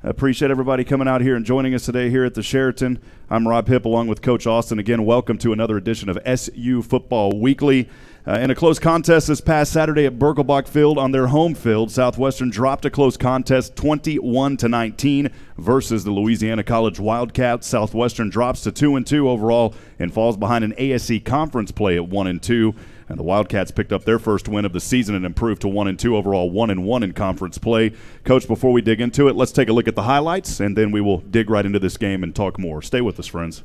Appreciate everybody coming out here and joining us today here at the Sheraton. I'm Rob Hipp along with Coach Austin. Again, welcome to another edition of SU Football Weekly. In a close contest this past Saturday at Birkelbach Field on their home field, Southwestern dropped a close contest 21-19 versus the Louisiana College Wildcats. Southwestern drops to 2-2 overall and falls behind an ASC conference play at 1-2. And the Wildcats picked up their first win of the season and improved to 1-2 overall, 1-1 in conference play. Coach, before we dig into it, let's take a look at the highlights, and then we will dig right into this game and talk more. Stay with us, friends.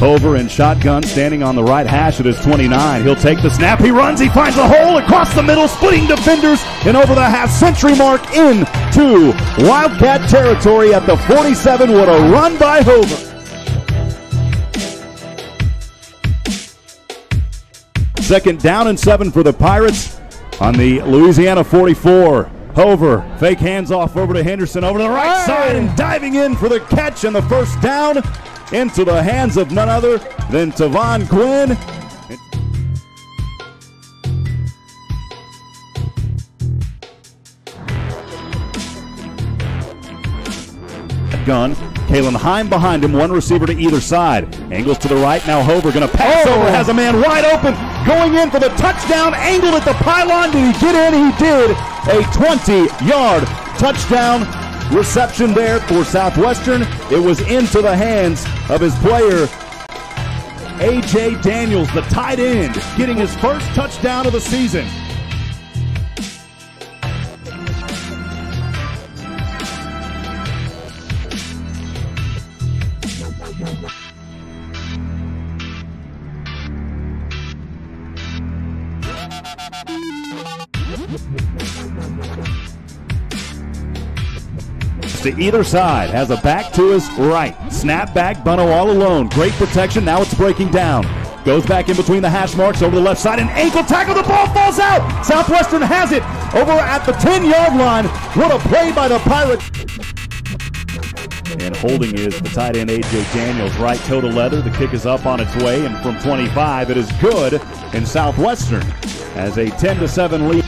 Over in shotgun, standing on the right hash at his 29. He'll take the snap. He runs. He finds a hole across the middle, splitting defenders, and over the half-century mark into Wildcat territory at the 47. What a run by Hover. Second down and 7 for the Pirates on the Louisiana 44. Hover, fake hands off over to Henderson, over to the right side, and diving in for the catch and the first down. Into the hands of none other than Tavon Quinn. Gun. Kalen Heim behind him, one receiver to either side. Angles to the right, now Hover going to pass over, has a man wide open, going in for the touchdown, angled at the pylon. Did he get in? He did. A 20-yard touchdown reception there for Southwestern. It was into the hands of his player, A.J. Daniels, the tight end, getting his first touchdown of the season. To either side, has a back to his right. Snap back, Bunno all alone. Great protection, now it's breaking down. Goes back in between the hash marks over the left side, and ankle tackle, the ball falls out! Southwestern has it over at the 10-yard line. What a play by the Pirates. And holding is the tight end A.J. Daniels, right toe to leather. The kick is up on its way, and from 25 it is good, and Southwestern has a 10-7 lead.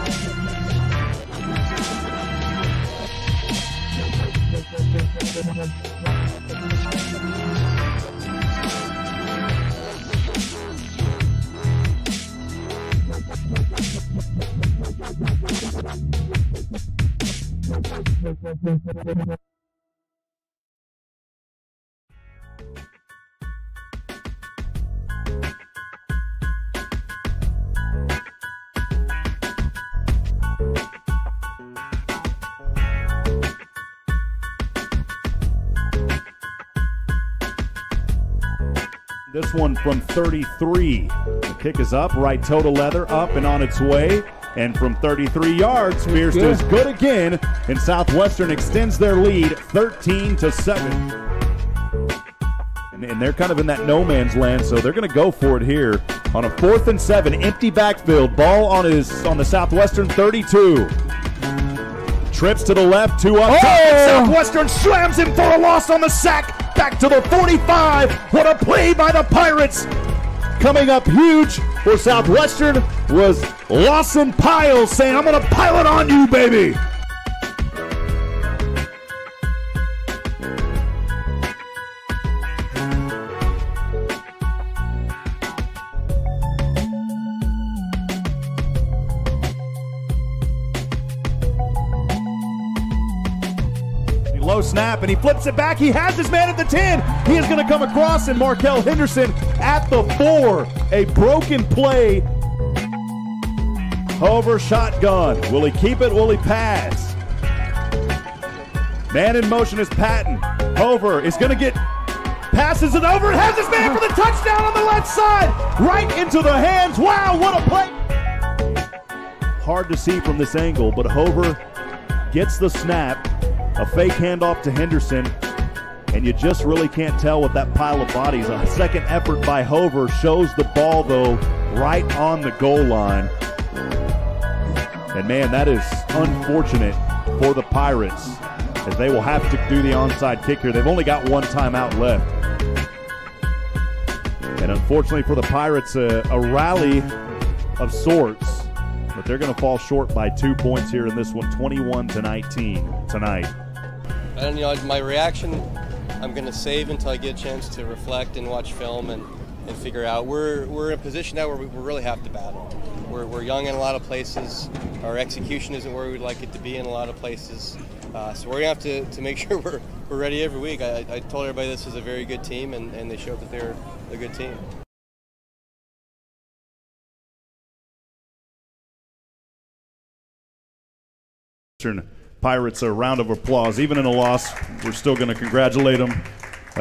This one from 33. The kick is up, right toe to leather, up and on its way. And from 33 yards, Spears does good again, and Southwestern extends their lead 13-7. And they're kind of in that no man's land, so they're going to go for it here on a 4th and 7, empty backfield. Ball on the Southwestern 32. Trips to the left, 2 up top. Southwestern slams him for a loss on the sack. Back to the 45. What a play by the Pirates. Coming up huge for Southwestern was Lawson Piles saying, I'm going to pile it on you, baby. Low snap, and he flips it back. He has his man at the 10. He is going to come across, and Markel Henderson at the 4. A broken play. Hover shotgun. Will he keep it? Will he pass? Man in motion is Patton. Hover is going to get, passes it over, and has his man for the touchdown on the left side. Right into the hands. Wow, what a play. hard to see from this angle, but Hover gets the snap, a fake handoff to Henderson, and you just really can't tell with that pile of bodies. A second effort by Hover shows the ball, though, right on the goal line. And, man, that is unfortunate for the Pirates, as they will have to do the onside kick here. They've only got one timeout left. And unfortunately for the Pirates, a rally of sorts, but they're going to fall short by 2 points here in this one, 21-19 tonight. And, you know, my reaction, I'm going to save until I get a chance to reflect and watch film and figure out. We're in a position now where we really have to battle. We're young in a lot of places. Our execution isn't where we'd like it to be in a lot of places. So we're going to have to make sure we're ready every week. I told everybody this is a very good team, and they showed that they're a good team. Pirates, a round of applause. Even in a loss, we're still going to congratulate them.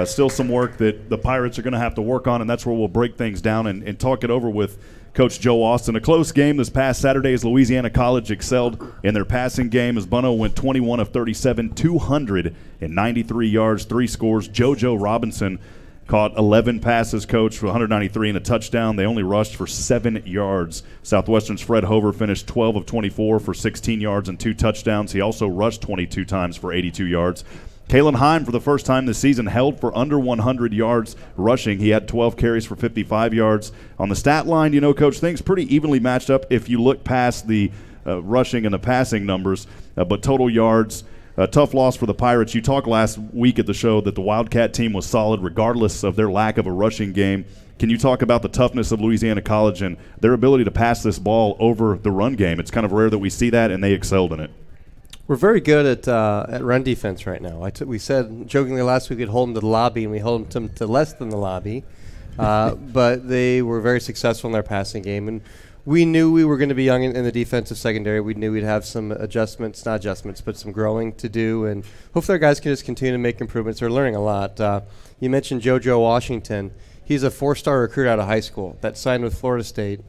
Still some work that the Pirates are going to have to work on, and that's where we'll break things down and talk it over with Coach Joe Austin. A close game this past Saturday as Louisiana College excelled in their passing game as Bono went 21 of 37, 293 yards, 3 scores. JoJo Robinson caught 11 passes, coach, for 193 and a touchdown. They only rushed for 7 yards. Southwestern's Fred Hover finished 12 of 24 for 16 yards and 2 touchdowns. He also rushed 22 times for 82 yards. Kalen Heim, for the first time this season, held for under 100 yards rushing. He had 12 carries for 55 yards. On the stat line, you know, Coach, things pretty evenly matched up if you look past the rushing and the passing numbers. But total yards, a tough loss for the Pirates. You talked last week at the show that the Wildcat team was solid regardless of their lack of a rushing game. Can you talk about the toughness of Louisiana College and their ability to pass this ball over the run game? It's kind of rare that we see that, and they excelled in it. We're very good at run defense right now. We said jokingly last week we'd hold them to the lobby, and we hold them to less than the lobby. But they were very successful in their passing game. And we knew we were going to be young in the defensive secondary. We knew we'd have some not adjustments, but some growing to do. And hopefully our guys can just continue to make improvements. They're learning a lot. You mentioned JoJo Washington. He's a 4-star recruit out of high school that signed with Florida State.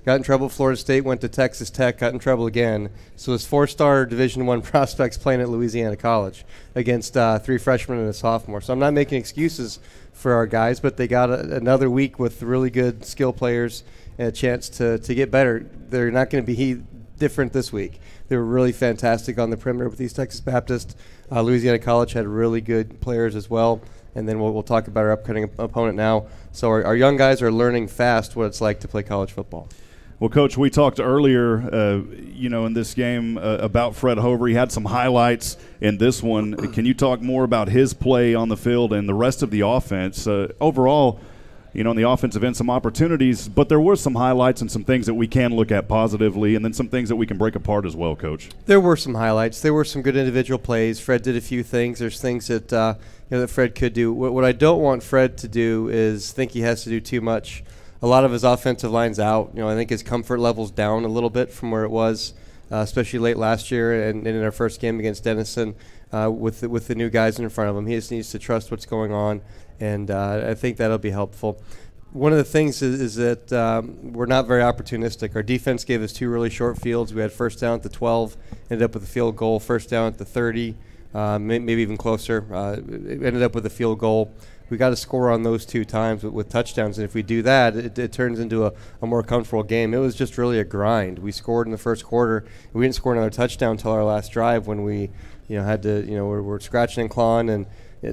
Got in trouble at Florida State, went to Texas Tech, got in trouble again. So his 4-star Division I prospects playing at Louisiana College against 3 freshmen and a sophomore. So I'm not making excuses for our guys, but they got another week with really good skill players and a chance to get better. They're not going to be different this week. They were really fantastic on the perimeter with East Texas Baptist. Louisiana College had really good players as well. And then we'll talk about our upcoming opponent now. So our young guys are learning fast what it's like to play college football. Well, Coach, we talked earlier, in this game about Fred Hover. He had some highlights in this one. Can you talk more about his play on the field and the rest of the offense? Overall, in the offensive end, some opportunities, but there were some highlights and some things that we can look at positively, and then some things that we can break apart as well, Coach. There were some highlights. There were some good individual plays. Fred did a few things. There's things that that Fred could do. What I don't want Fred to do is think he has to do too much. A lot of his offensive line's out. I think his comfort level's down a little bit from where it was, especially late last year and in our first game against Denison with the new guys in front of him. He just needs to trust what's going on, and I think that'll be helpful. One of the things is that we're not very opportunistic. Our defense gave us 2 really short fields. We had first down at the 12, ended up with a field goal, first down at the 30, maybe even closer. Ended up with a field goal. We got to score on those 2 times with touchdowns, and if we do that, it turns into a more comfortable game. It was just really a grind. We scored in the first quarter. We didn't score another touchdown until our last drive when we, had to, we're scratching and clawing. And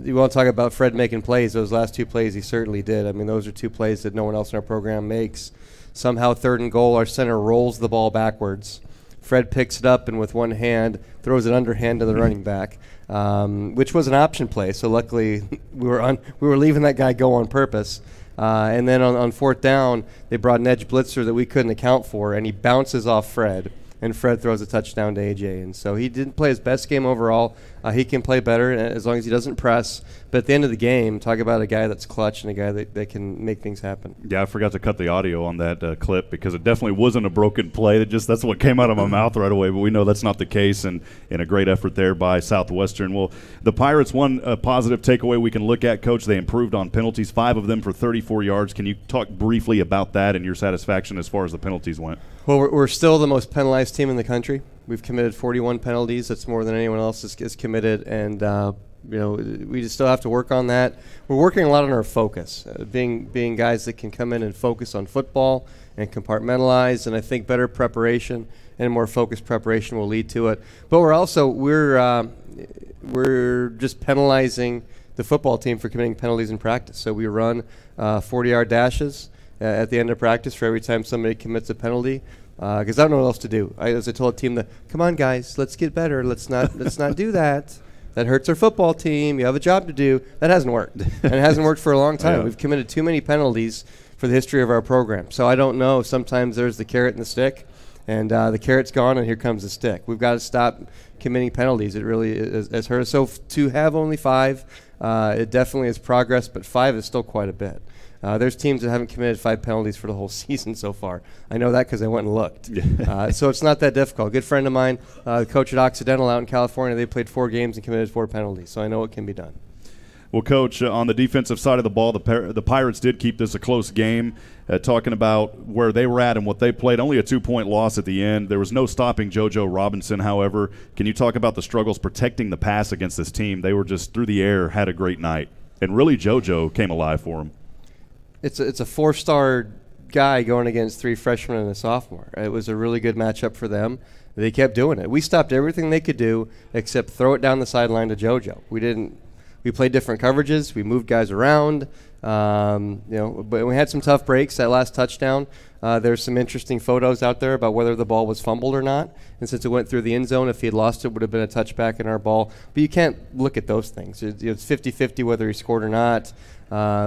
you want to talk about Fred making plays. Those last 2 plays, he certainly did. I mean, those are 2 plays that no one else in our program makes. Somehow, 3rd and goal, our center rolls the ball backwards. Fred picks it up and with one hand throws it underhand to the running back, which was an option play. So luckily we were leaving that guy go on purpose. And then on 4th down, they brought an edge blitzer that we couldn't account for, and he bounces off Fred, and Fred throws a touchdown to AJ. And so he didn't play his best game overall. He can play better as long as he doesn't press. But at the end of the game, talk about a guy that's clutch and a guy that can make things happen. Yeah, I forgot to cut the audio on that clip because it definitely wasn't a broken play. That's what came out of my mouth right away, but we know that's not the case, and a great effort there by Southwestern. Well, the Pirates, one positive takeaway we can look at, Coach, they improved on penalties, 5 of them for 34 yards. Can you talk briefly about that and your satisfaction as far as the penalties went? Well, we're still the most penalized team in the country. We've committed 41 penalties. That's more than anyone else is committed, and we just still have to work on that. We're working a lot on our focus, being guys that can come in and focus on football and compartmentalize, and I think better preparation and more focused preparation will lead to it. But we're just penalizing the football team for committing penalties in practice. So we run 40-yard dashes at the end of practice for every time somebody commits a penalty, because I don't know what else to do. As I told the team, come on guys, let's get better. Let's not do that. That hurts our football team. You have a job to do. That hasn't worked, and it hasn't worked for a long time. Yeah. We've committed too many penalties for the history of our program. So I don't know. Sometimes there's the carrot and the stick, and the carrot's gone, and here comes the stick. We've got to stop committing penalties. It really has hurt us. So to have only 5, it definitely is progress, but 5 is still quite a bit. There's teams that haven't committed 5 penalties for the whole season so far. I know that because I went and looked. So it's not that difficult. A good friend of mine, the coach at Occidental out in California, they played 4 games and committed 4 penalties. So I know it can be done. Well, Coach, on the defensive side of the ball, the Pirates did keep this a close game. Talking about where they were at and what they played, only a 2-point loss at the end. There was no stopping JoJo Robinson, however. Can you talk about the struggles protecting the pass against this team? They were just through the air, had a great night. And really JoJo came alive for him. It's a 4-star guy going against 3 freshmen and a sophomore. It was a really good matchup for them. They kept doing it. We stopped everything they could do except throw it down the sideline to JoJo. We played different coverages. We moved guys around. But we had some tough breaks. That last touchdown, there's some interesting photos out there about whether the ball was fumbled or not. And since it went through the end zone, if he had lost it, it would have been a touchback in our ball. But you can't look at those things. It's 50-50 whether he scored or not.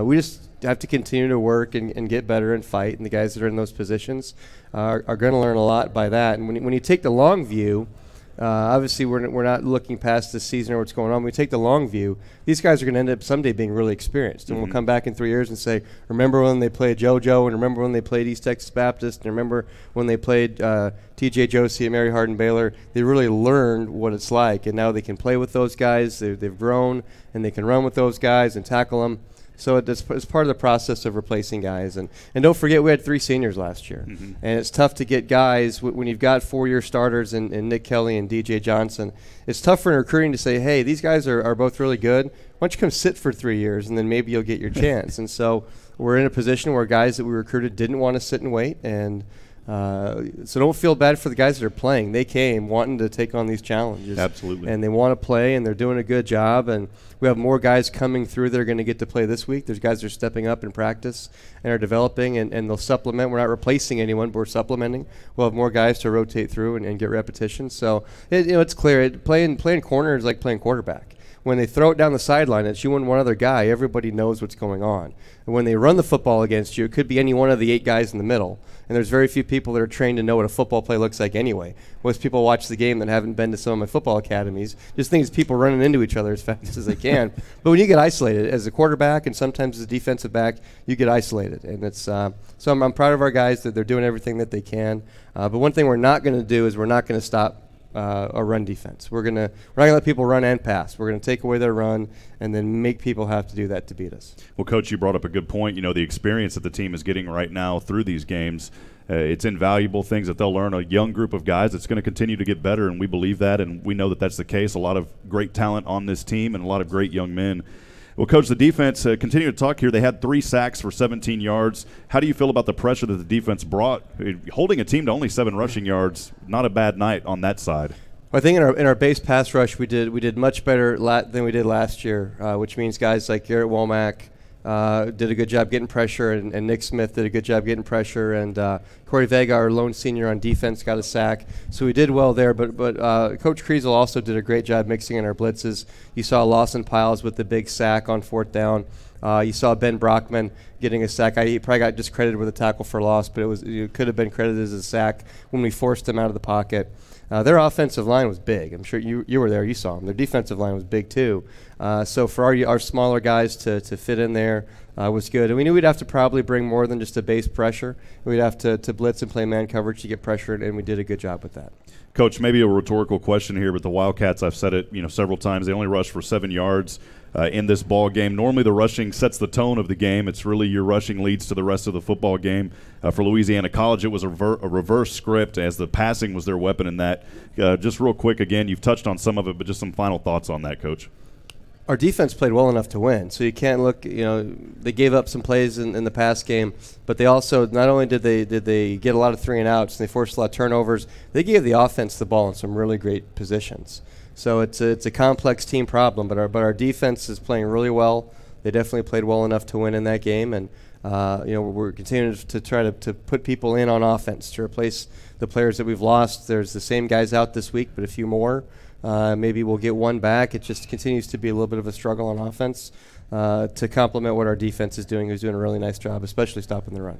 We just have to continue to work and get better and fight. And the guys that are in those positions are going to learn a lot by that. And when you take the long view, obviously we're not looking past this season or what's going on. When we take the long view, these guys are going to end up someday being really experienced. And we'll come back in 3 years and say, remember when they played JoJo, and remember when they played East Texas Baptist, and remember when they played TJ Josie at Mary Hardin Baylor. They really learned what it's like, and now they can play with those guys. They've grown, and they can run with those guys and tackle them. So it's part of the process of replacing guys. And don't forget, we had 3 seniors last year. And it's tough to get guys when you've got 4-year starters in Nick Kelly and DJ Johnson. It's tough for recruiting to say, hey, these guys are both really good. Why don't you come sit for 3 years, and then maybe you'll get your chance. And so we're in a position where guys that we recruited didn't want to sit and wait. And so don't feel bad for the guys that are playing. They came wanting to take on these challenges. Absolutely. And they want to play, and they're doing a good job. And we have more guys coming through that are going to get to play this week. There's guys that are stepping up in practice and are developing, and they'll supplement. We're not replacing anyone, but we're supplementing. We'll have more guys to rotate through and get repetition. So it's clear. Playing corner is like playing quarterback. When they throw it down the sideline, it's you and one other guy. Everybody knows what's going on. And when they run the football against you, it could be any one of the 8 guys in the middle. And there's very few people that are trained to know what a football play looks like anyway. Most people watch the game that haven't been to some of my football academies. Just think it's people running into each other as fast as they can. But when you get isolated as a quarterback and sometimes as a defensive back, you get isolated. And it's so I'm proud of our guys that they're doing everything that they can. But one thing we're not going to do is we're not going to stop a run defense. We're not gonna let people run and pass. We're gonna take away their run and then make people have to do that to beat us. Well, Coach, you brought up a good point. The experience that the team is getting right now through these games, it's invaluable things that they'll learn. A young group of guys that's going to continue to get better, and we believe that, and we know that that's the case. A lot of great talent on this team and a lot of great young men. Well, Coach, the defense, continue to talk here. They had 3 sacks for 17 yards. How do you feel about the pressure that the defense brought? Holding a team to only 7 rushing yards, not a bad night on that side. Well, I think in our base pass rush, we did much better than we did last year, which means guys like Garrett Womack did a good job getting pressure, and Nick Smith did a good job getting pressure, and Corey Vega, our lone senior on defense, got a sack. So we did well there, but Coach Kriesel also did a great job mixing in our blitzes. You saw Lawson Piles with the big sack on 4th down. You saw Ben Brockman getting a sack. He probably got discredited with a tackle for loss, but it could have been credited as a sack when we forced him out of the pocket. Their offensive line was big. I'm sure you were there. You saw them. Their defensive line was big too. So for our smaller guys to fit in there was good. And we knew we'd have to probably bring more than just a base pressure. We'd have to blitz and play man coverage to get pressured, and we did a good job with that. Coach, maybe a rhetorical question here, but the Wildcats, I've said it several times, they only rushed for 7 yards in this ball game. Normally the rushing sets the tone of the game. It's really your rushing leads to the rest of the football game. For Louisiana College, it was a reverse script as the passing was their weapon in that. Just real quick, again, you've touched on some of it, but just some final thoughts on that, Coach. Our defense played well enough to win, so you can't look. They gave up some plays in the pass game, but they also not only did they get a lot of 3 and outs and they forced a lot of turnovers, they gave the offense the ball in some really great positions. So it's a complex team problem, but our defense is playing really well. They definitely played well enough to win in that game, and we're continuing to try to put people in on offense to replace the players that we've lost. There's the same guys out this week, but a few more. Maybe we'll get one back. It just continues to be a little bit of a struggle on offense to complement what our defense is doing, who's doing a really nice job, especially stopping the run.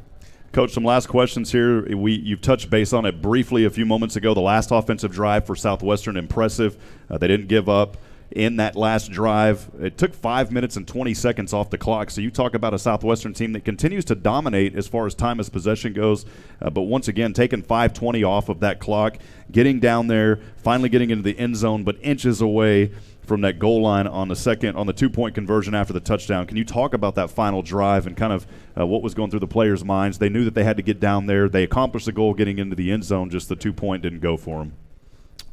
Coach, some last questions here. You've touched base on it briefly a few moments ago. The last offensive drive for Southwestern, impressive. They didn't give up in that last drive. It took 5 minutes and 20 seconds off the clock. So you talk about a Southwestern team that continues to dominate as far as time as possession goes. But once again, taking 5:20 off of that clock, getting down there, finally getting into the end zone, but inches away from that goal line on the 2-point conversion after the touchdown. Can you talk about that final drive and kind of what was going through the players' minds? They knew that they had to get down there. They accomplished the goal getting into the end zone, just the 2-point didn't go for them.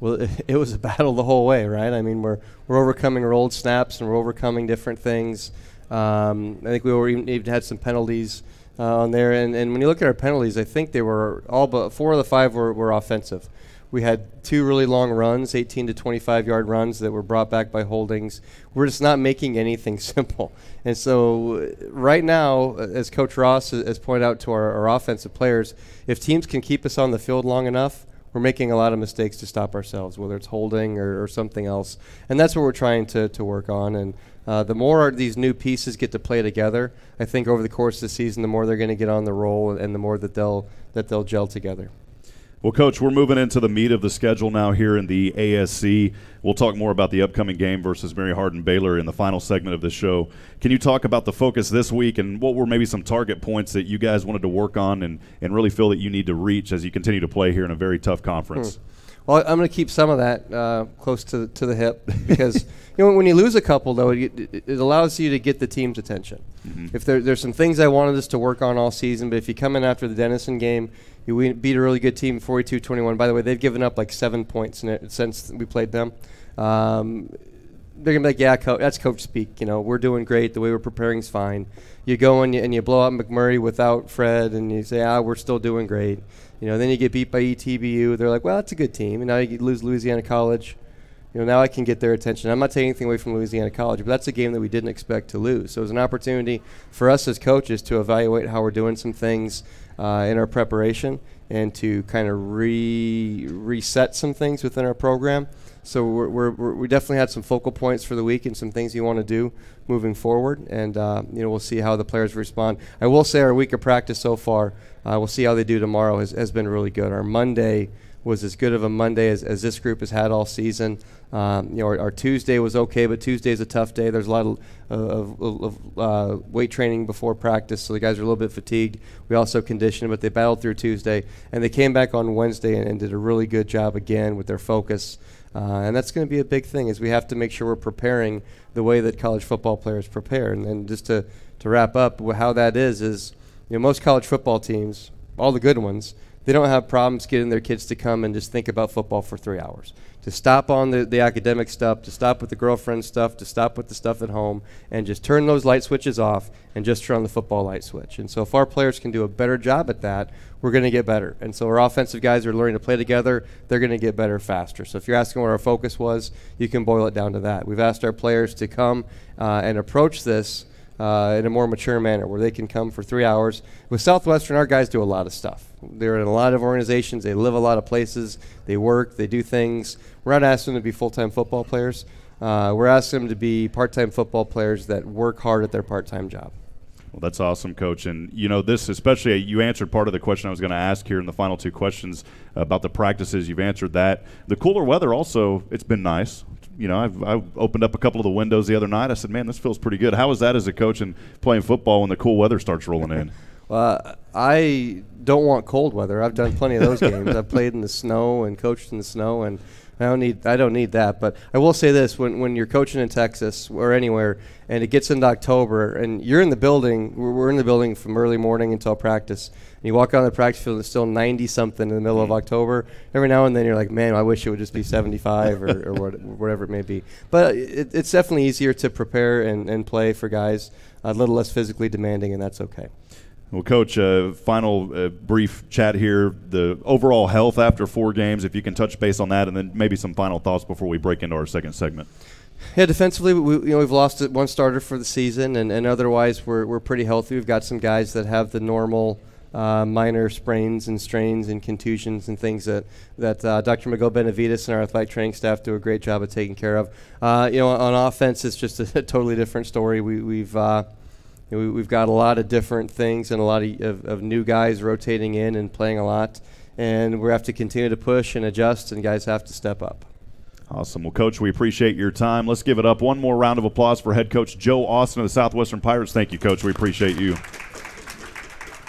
Well, it was a battle the whole way, right? I mean, we're overcoming rolled snaps and we're overcoming different things. I think we even had some penalties on there. And when you look at our penalties, I think they were all but 4 of the 5 were offensive. We had 2 really long runs, 18 to 25-yard runs that were brought back by holdings. We're just not making anything simple. And so right now, as Coach Ross has pointed out to our offensive players, if teams can keep us on the field long enough, we're making a lot of mistakes to stop ourselves, whether it's holding or something else. And that's what we're trying to work on. And the more these new pieces get to play together, I think over the course of the season, the more they're going to get on the roll and the more that they'll gel together. Well, Coach, we're moving into the meat of the schedule now here in the ASC. We'll talk more about the upcoming game versus Mary Hardin Baylor in the final segment of the show. Can you talk about the focus this week and what were maybe some target points that you guys wanted to work on and really feel that you need to reach as you continue to play here in a very tough conference? Well, I'm going to keep some of that close to the hip because when you lose a couple, though, it allows you to get the team's attention. Mm-hmm. If there's some things I wanted us to work on all season, but if you come in after the Denison game, you beat a really good team, 42-21. By the way, they've given up like 7 points since we played them. They're going to be like, yeah, that's coach speak. We're doing great. The way we're preparing is fine. You go and you blow out McMurray without Fred, and you say, we're still doing great. Then you get beat by ETBU. They're like, well, that's a good team. And now you lose Louisiana College. Now I can get their attention. I'm not taking anything away from Louisiana College, but that's a game that we didn't expect to lose. So it was an opportunity for us as coaches to evaluate how we're doing some things in our preparation and to kind of reset some things within our program. So we definitely had some focal points for the week and some things you want to do moving forward, and we'll see how the players respond. I will say our week of practice so far, we'll see how they do tomorrow, has been really good. Our Monday was as good of a Monday as this group has had all season. Our Tuesday was okay, but Tuesday's a tough day. There's a lot of weight training before practice, so the guys are a little bit fatigued. We also conditioned, but they battled through Tuesday, and they came back on Wednesday and did a really good job again with their focus. And that's going to be a big thing, is we have to make sure we're preparing the way that college football players prepare. And just to wrap up, how that is most college football teams, all the good ones, they don't have problems getting their kids to come and just think about football for 3 hours. To stop on the academic stuff, to stop with the girlfriend stuff, to stop with the stuff at home, and just turn those light switches off and just turn on the football light switch. And so if our players can do a better job at that, we're going to get better. And so our offensive guys are learning to play together. They're going to get better faster. So if you're asking what our focus was, you can boil it down to that. We've asked our players to come and approach this in a more mature manner, where they can come for 3 hours. With Southwestern, our guys do a lot of stuff. They're in a lot of organizations. They live a lot of places. They work. They do things. We're not asking them to be full-time football players, We're asking them to be part-time football players that work hard at their part-time job. Well, that's awesome, Coach. And, this especially, you answered part of the question I was going to ask here in the final 2 questions about the practices. You've answered that. The cooler weather also, it's been nice. I opened up a couple of the windows the other night. I said, man, this feels pretty good. How is that as a coach and playing football when the cool weather starts rolling in? Well, I don't want cold weather. I've done plenty of those games. I've played in the snow and coached in the snow, and I don't need that. But I will say this: when you're coaching in Texas or anywhere, and it gets into October, and you're in the building, we're in the building from early morning until practice, and you walk out on the practice field, and it's still 90-something in the middle of October. Every now and then you're like, man, I wish it would just be 75 or whatever it may be. But it's definitely easier to prepare and play for guys a little less physically demanding, and that's okay. Well, Coach, final brief chat here. The overall health after 4 games, if you can touch base on that, and then maybe some final thoughts before we break into our second segment. Yeah, defensively, we've lost 1 starter for the season, and otherwise we're pretty healthy. We've got some guys that have the normal minor sprains and strains and contusions and things that Dr. Miguel Benavides and our athletic training staff do a great job of taking care of. On offense, it's just a totally different story. We've got a lot of different things and a lot of new guys rotating in and playing a lot, and we have to continue to push and adjust, and guys have to step up. Awesome. Well, Coach, we appreciate your time. Let's give it up. One more round of applause for head coach Joe Austin of the Southwestern Pirates. Thank you, Coach. We appreciate you.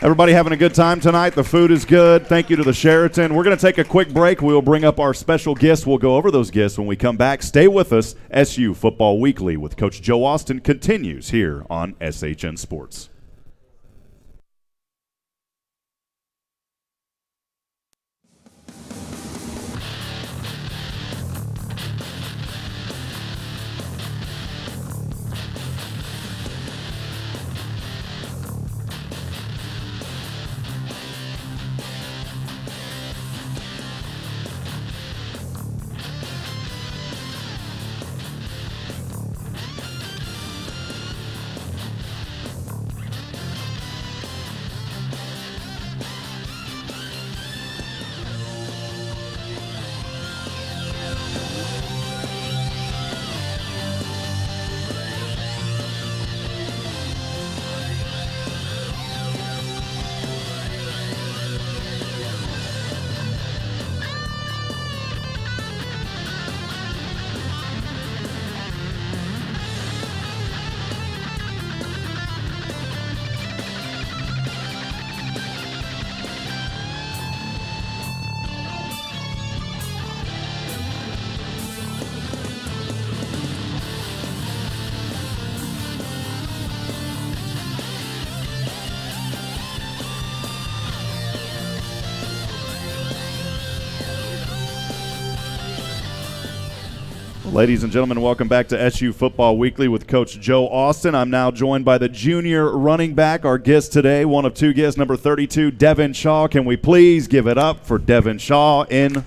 Everybody having a good time tonight. The food is good. Thank you to the Sheraton. We're going to take a quick break. We will bring up our special guests. We'll go over those guests when we come back. Stay with us. SU Football Weekly with Coach Joe Austin continues here on SHN Sports. Ladies and gentlemen, welcome back to SU Football Weekly with Coach Joe Austin. I'm now joined by the junior running back, our guest today, one of 2 guests, number 32, Devin Shaw. Can we please give it up for Devin Shaw in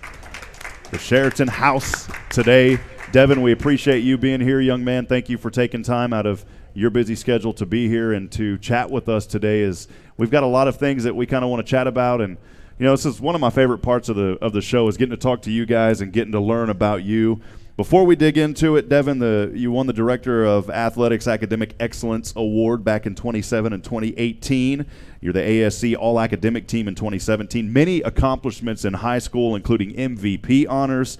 the Sheraton house today? Devin, we appreciate you being here, young man. Thank you for taking time out of your busy schedule to be here and to chat with us today. As we've got a lot of things that we kind of want to chat about, and this is one of my favorite parts of the show is getting to talk to you guys and getting to learn about you. Before we dig into it, Devin, you won the Director of Athletics Academic Excellence Award back in 2017 and 2018. You're the ASC All-Academic Team in 2017. Many accomplishments in high school, including MVP honors.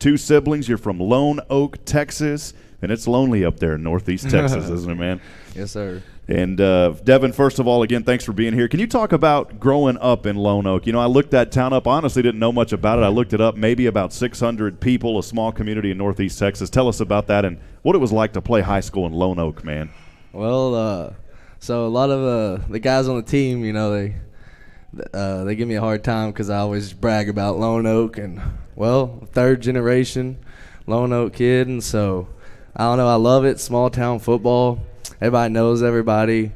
2 siblings. You're from Lone Oak, Texas, and it's lonely up there in Northeast Texas, isn't it, man? Yes, sir. And Devin, first of all, again, thanks for being here. Can you talk about growing up in Lone Oak? I looked that town up. Honestly, didn't know much about it. I looked it up. Maybe about 600 people, a small community in Northeast Texas. Tell us about that and what it was like to play high school in Lone Oak, man. Well, so a lot of the guys on the team, they give me a hard time because I always brag about Lone Oak and, well, 3rd generation Lone Oak kid. And so, I don't know, I love it. Small town football. Everybody knows everybody.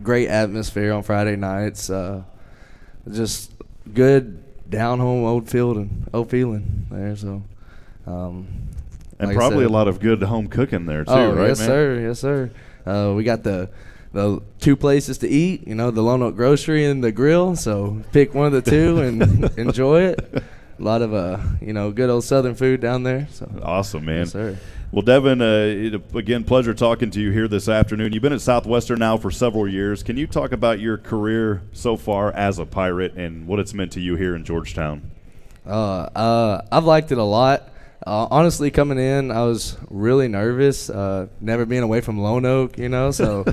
Great atmosphere on Friday nights. Just good down-home old feeling there. So, and like probably a lot of good home cooking there too, right? Yes, man? Sir. Yes, sir. We got the 2 places to eat. The Lone Oak Grocery and the grill. So pick one of the 2 and enjoy it. A lot of good old Southern food down there. So. Awesome, man. Yes, sir. Well, Devin, again, pleasure talking to you here this afternoon. You've been at Southwestern now for several years. Can you talk about your career so far as a Pirate and what it's meant to you here in Georgetown? I've liked it a lot. Honestly, coming in, I was really nervous, never being away from Lone Oak, so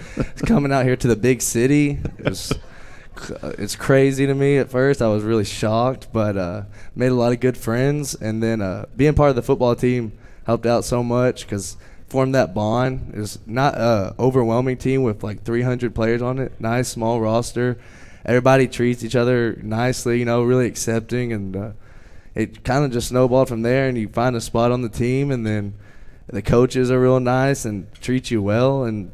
coming out here to the big city, it's crazy to me at first. I was really shocked, but made a lot of good friends. And then being part of the football team helped out so much because formed that bond. It was not an overwhelming team with like 300 players on it. Nice, small roster. Everybody treats each other nicely, really accepting. And it kind of just snowballed from there, and you find a spot on the team, and then the coaches are real nice and treat you well, and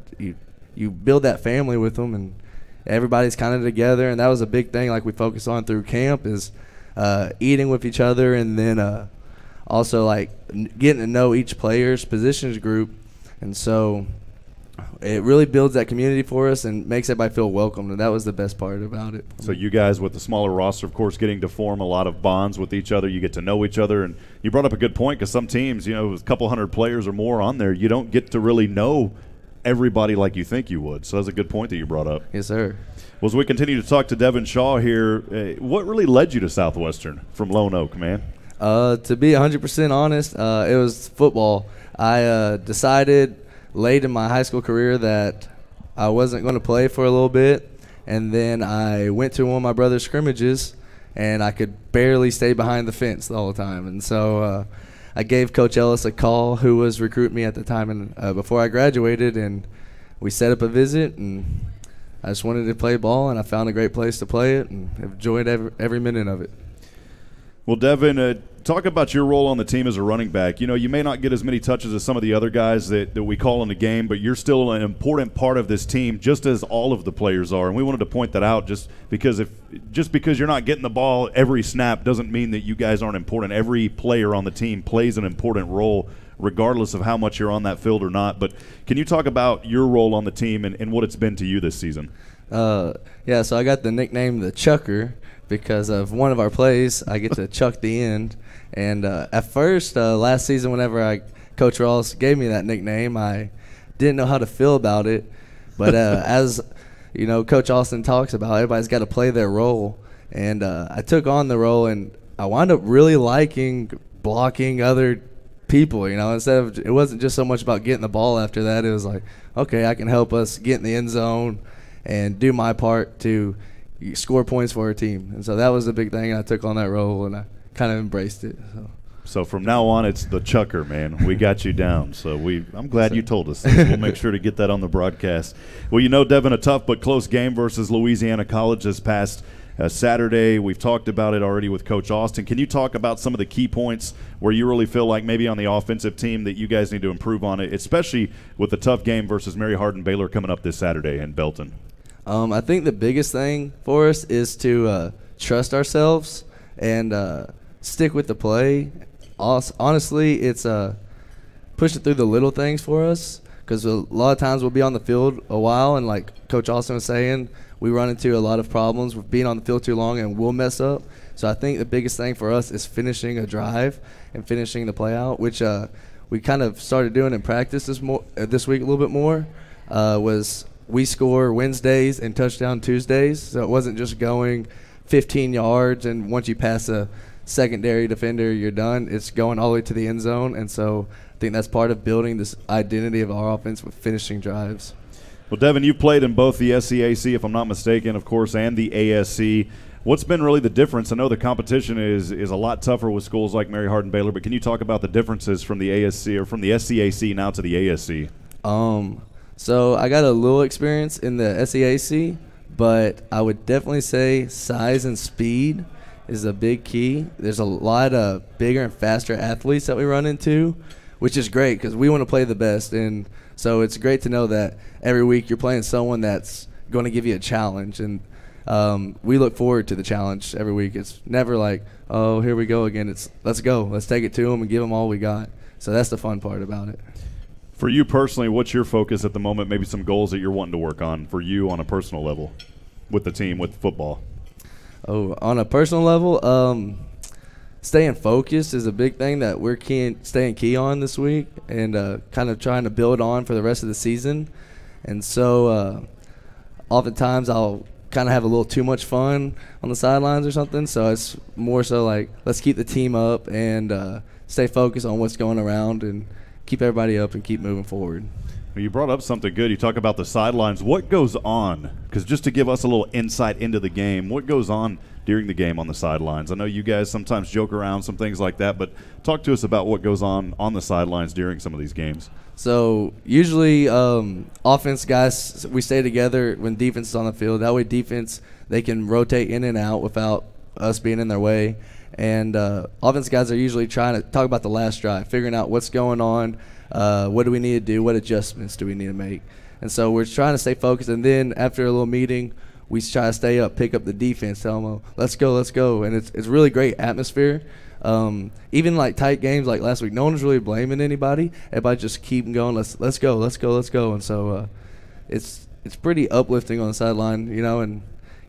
you build that family with them, and everybody's kind of together. And that was a big thing like we focus on through camp is eating with each other, and then also like getting to know each player's positions group. And so it really builds that community for us and makes everybody feel welcome, and that was the best part about it. So you guys with the smaller roster, of course, getting to form a lot of bonds with each other. You get to know each other, and you brought up a good point because some teams, with a couple hundred players or more on there, you don't get to really know everybody like you think you would. So that's a good point that you brought up. Yes, sir. Well, as we continue to talk to Devin Shaw here, what really led you to Southwestern from Lone Oak, man? To be 100% honest, it was football. I decided late in my high school career that I wasn't going to play for a little bit, and then I went to one of my brother's scrimmages, and I could barely stay behind the fence the whole time. And so I gave Coach Ellis a call, who was recruiting me at the time and before I graduated, and we set up a visit, and I just wanted to play ball, and I found a great place to play it and enjoyed every minute of it. Well, Devin, talk about your role on the team as a running back. You may not get as many touches as some of the other guys that we call in the game, but you're still an important part of this team, just as all of the players are. And we wanted to point that out just because you're not getting the ball every snap doesn't mean that you guys aren't important. Every player on the team plays an important role, regardless of how much you're on that field or not. But can you talk about your role on the team and what it's been to you this season? Yeah, so I got the nickname the Chucker because of one of our plays. I get to chuck the end. And at first, last season, whenever Coach Ross gave me that nickname, I didn't know how to feel about it. But as Coach Austin talks about, everybody's got to play their role. And I took on the role, and I wound up really liking blocking other people. Instead of, it wasn't just so much about getting the ball after that. It was like, okay, I can help us get in the end zone and do my part to score points for our team. And so that was the big thing. I took on that role, and I kind of embraced it. So from now on, it's the Chucker, man. We got you down. So I'm glad you told us this. We'll make sure to get that on the broadcast. Well, Devin, a tough but close game versus Louisiana College this past Saturday. We've talked about it already with Coach Austin. Can you talk about some of the key points where you really feel like maybe on the offensive team that you guys need to improve on it, especially with the tough game versus Mary Hardin Baylor coming up this Saturday in Belton? I think the biggest thing for us is to trust ourselves and stick with the play. Honestly, it's pushing through the little things for us because a lot of times we'll be on the field a while, and like Coach Austin was saying, we run into a lot of problems with being on the field too long, and we'll mess up. So I think the biggest thing for us is finishing a drive and finishing the play out, which we kind of started doing in practice this week a little bit more, was we score Wednesdays and touchdown Tuesdays. So it wasn't just going 15 yards and once you pass a secondary defender, you're done. It's going all the way to the end zone. And so I think that's part of building this identity of our offense with finishing drives. Well, Devin, you've played in both the SCAC, if I'm not mistaken, of course, and the ASC. What's been really the difference? I know the competition is a lot tougher with schools like Mary Hardin Baylor, but can you talk about the differences from the ASC or from the SCAC now to the ASC? So I got a little experience in the SCAC, but I would definitely say size and speed is a big key. There's a lot of bigger and faster athletes that we run into, which is great because we want to play the best. And so it's great to know that every week you're playing someone that's going to give you a challenge. And we look forward to the challenge every week. It's never like, oh, here we go again. It's let's go. Let's take it to them and give them all we got. So that's the fun part about it. For you personally, what's your focus at the moment, maybe some goals that you're wanting to work on for you on a personal level with the team, with football? Oh, on a personal level, staying focused is a big thing that we're staying key on this week, and kind of trying to build on for the rest of the season. And so oftentimes I'll kind of have a little too much fun on the sidelines or something. So it's more so like, let's keep the team up and stay focused on what's going around and keep everybody up and keep moving forward. Well, you brought up something good. You talk about the sidelines. What goes on? Because just to give us a little insight into the game, what goes on during the game on the sidelines? I know you guys sometimes joke around some things like that, but talk to us about what goes on the sidelines during some of these games. So usually offense guys, we stay together when defense is on the field. That way defense, they can rotate in and out without us being in their way. And offense guys are usually trying to talk about the last drive, figuring out what's going on, what do we need to do, what adjustments do we need to make. And so we're trying to stay focused. And then after a little meeting, we try to stay up, pick up the defense, tell them, oh, let's go. And it's really great atmosphere. Even like tight games like last week, no one's really blaming anybody. Everybody just keep going, let's go. And so it's pretty uplifting on the sideline, you know, and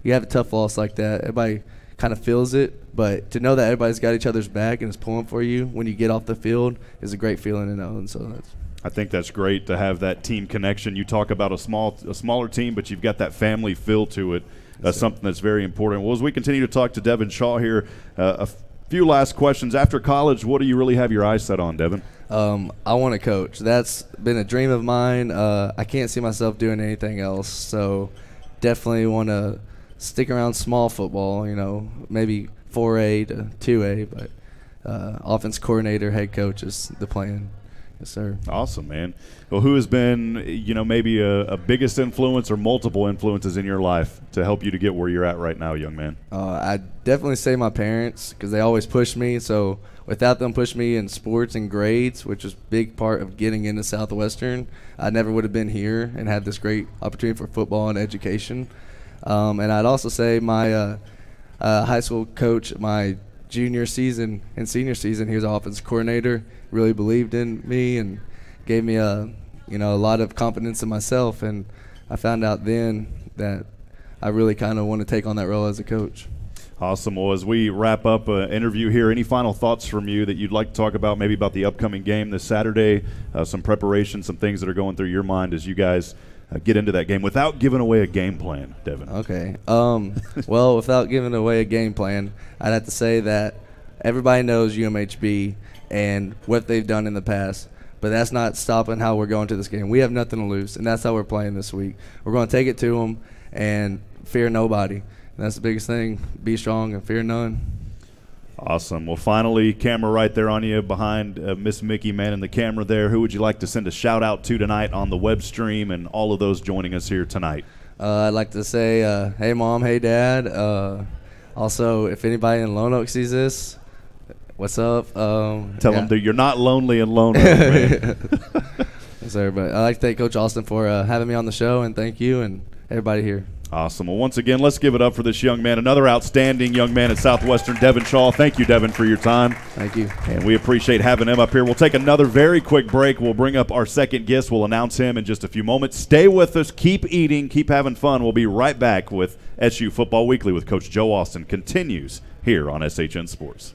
you have a tough loss like that. Everybody kind of feels it, but to know that everybody's got each other's back and is pulling for you when you get off the field is a great feeling to know. And so I think that's great to have that team connection. You talk about a smaller team, but you've got that family feel to it. That's something that's very important. Well, as we continue to talk to Devin Shaw here, a few last questions. After college, what do you really have your eyes set on, Devin? I want to coach. That's been a dream of mine. I can't see myself doing anything else, so definitely want to stick around small football, you know, maybe 4A to 2A, but offense coordinator, head coach is the plan. Yes, sir. Awesome, man. Well, who has been, you know, maybe a biggest influence or multiple influences in your life to help you to get where you're at right now, young man? I definitely say my parents, because they always push me. So without them pushing me in sports and grades, which was a big part of getting into Southwestern, I never would have been here and had this great opportunity for football and education. And I'd also say my high school coach, my junior season and senior season, he was offense coordinator, really believed in me and gave me a lot of confidence in myself. And I found out then that I really kind of want to take on that role as a coach. Awesome. Well, as we wrap up an interview here, any final thoughts from you that you'd like to talk about, maybe about the upcoming game this Saturday, some preparation, some things that are going through your mind as you guys get into that game without giving away a game plan, Devin? Okay. Well, without giving away a game plan, I'd have to say that everybody knows UMHB and what they've done in the past, but that's not stopping how we're going to this game. We have nothing to lose, and that's how we're playing this week. We're going to take it to them and fear nobody. And that's the biggest thing. Be strong and fear none. Awesome. Well, finally, camera right there on you behind Miss Mickey, man, and the camera there. Who would you like to send a shout-out to tonight on the web stream and all of those joining us here tonight? I'd like to say, hey, Mom, hey, Dad. Also, if anybody in Lone Oak sees this, what's up? Tell them that you're not lonely in Lone Oak, man. Yes, sir. But I'd like to thank Coach Austin for having me on the show, and thank you and everybody here. Awesome. Well, once again, let's give it up for this young man, another outstanding young man at Southwestern, Devin Shaw. Thank you, Devin, for your time. Thank you. And we appreciate having him up here. We'll take another very quick break. We'll bring up our second guest. We'll announce him in just a few moments. Stay with us. Keep eating. Keep having fun. We'll be right back with SU Football Weekly with Coach Joe Austin. Continues here on SHN Sports.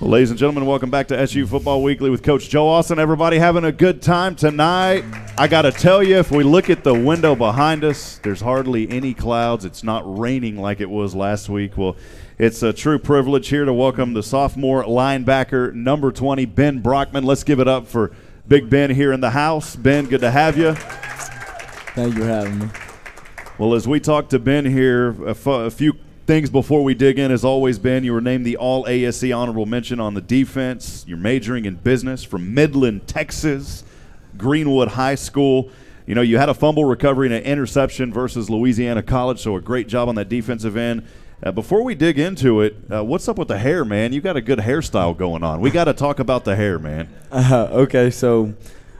Well, ladies and gentlemen, welcome back to SU Football Weekly with Coach Joe Austin. Everybody having a good time tonight. I got to tell you, if we look at the window behind us, there's hardly any clouds. It's not raining like it was last week. Well, it's a true privilege here to welcome the sophomore linebacker, number 20, Ben Brockman. Let's give it up for Big Ben here in the house. Ben, good to have you. Thank you for having me. Well, as we talk to Ben here, a few things before we dig in. As always, Ben, you were named the All-ASC Honorable Mention on the defense. You're majoring in business from Midland, Texas, Greenwood High School. You know, you had a fumble recovery and an interception versus Louisiana College, so a great job on that defensive end. Before we dig into it, what's up with the hair, man? You got a good hairstyle going on. We got to talk about the hair, man. Okay, so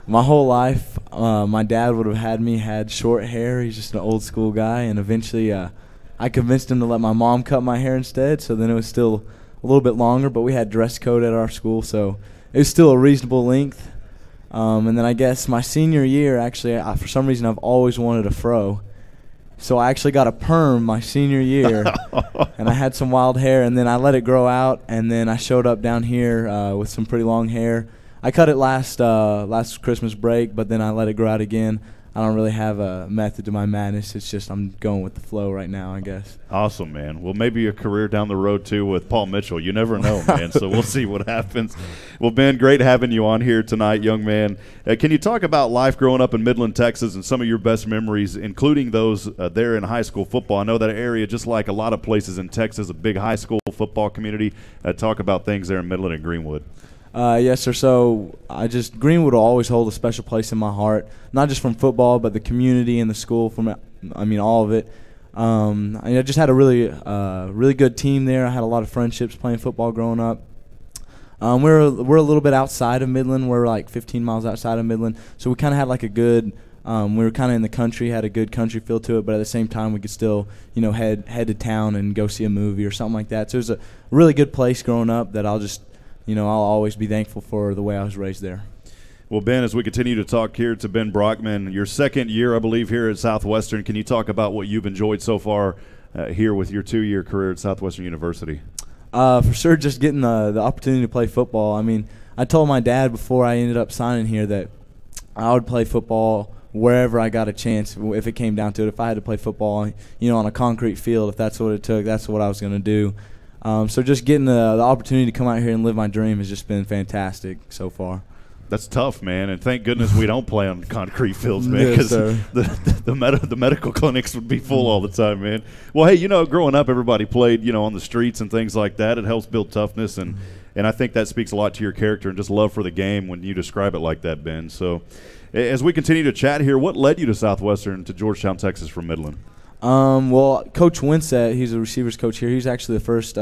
my whole life, my dad would have had short hair. He's just an old school guy, and eventually I convinced him to let my mom cut my hair instead, so then it was still a little bit longer, but we had dress code at our school, so it was still a reasonable length. And then I guess my senior year, actually, for some reason I've always wanted a fro. So I actually got a perm my senior year, and I had some wild hair, and then I let it grow out, and then I showed up down here with some pretty long hair. I cut it last Christmas break, but then I let it grow out again. I don't really have a method to my madness. It's just I'm going with the flow right now, I guess. Awesome, man. Well, maybe a career down the road, too, with Paul Mitchell. You never know, man, so we'll see what happens. Well, Ben, great having you on here tonight, young man. Can you talk about life growing up in Midland, Texas, and some of your best memories, including those there in high school football? I know that area, just like a lot of places in Texas, a big high school football community. Talk about things there in Midland and Greenwood. Yes, sir. So Greenwood will always hold a special place in my heart, not just from football, but the community and the school, all of it. I just had a really good team there. I had a lot of friendships playing football growing up. We're a little bit outside of Midland. We're like 15 miles outside of Midland, so we kind of had like a good. We were kind of in the country, had a good country feel to it, but at the same time we could still, head to town and go see a movie or something like that. So it was a really good place growing up that I'll always be thankful for the way I was raised there. Well, Ben, as we continue to talk here to Ben Brockman, your second year, I believe, here at Southwestern, can you talk about what you've enjoyed so far here with your 2-year career at Southwestern University? For sure, just getting the opportunity to play football. I mean, I told my dad before I ended up signing here that I would play football wherever I got a chance, if it came down to it. If I had to play football, on a concrete field, if that's what it took, that's what I was going to do. So just getting the opportunity to come out here and live my dream has just been fantastic so far. That's tough, man, and thank goodness we don't play on concrete fields, man, because the medical clinics would be full all the time, man. Well, hey, growing up, everybody played, on the streets and things like that. It helps build toughness, and I think that speaks a lot to your character and just love for the game when you describe it like that, Ben. So as we continue to chat here, what led you to Southwestern, to Georgetown, Texas from Midland? Well, Coach Winsett, he's a receivers coach here. He's actually the first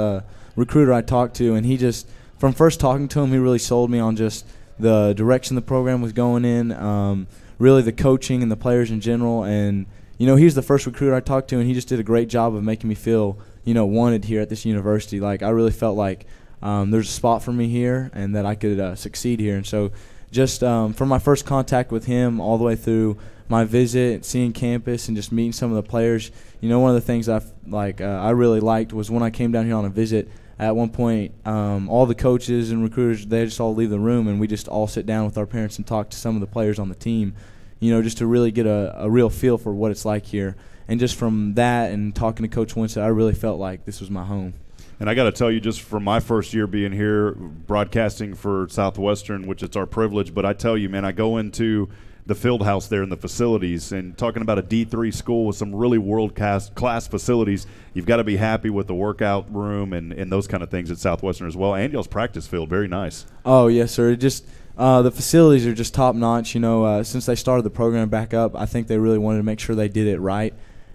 recruiter I talked to, and he just, from first talking to him, he really sold me on just the direction the program was going in, really the coaching and the players in general. And, he's the first recruiter I talked to, and he just did a great job of making me feel, wanted here at this university. Like, I really felt like there's a spot for me here and that I could succeed here. And so just from my first contact with him all the way through my visit, seeing campus, and just meeting some of the players, one of the things I really liked was when I came down here on a visit. At one point, all the coaches and recruiters, they just all leave the room, and we just all sit down with our parents and talk to some of the players on the team, just to really get a real feel for what it's like here. And just from that and talking to Coach Winsett, I really felt like this was my home. And I got to tell you, just from my first year being here, broadcasting for Southwestern, which it's our privilege, but I tell you, man, I go into the field house there in the facilities, and talking about a D3 school with some really world-class facilities, you've got to be happy with the workout room and those kind of things at Southwestern as well. And y'all's practice field, very nice. Oh, yes, sir. The facilities are just top-notch. Since they started the program back up, I think they really wanted to make sure they did it right.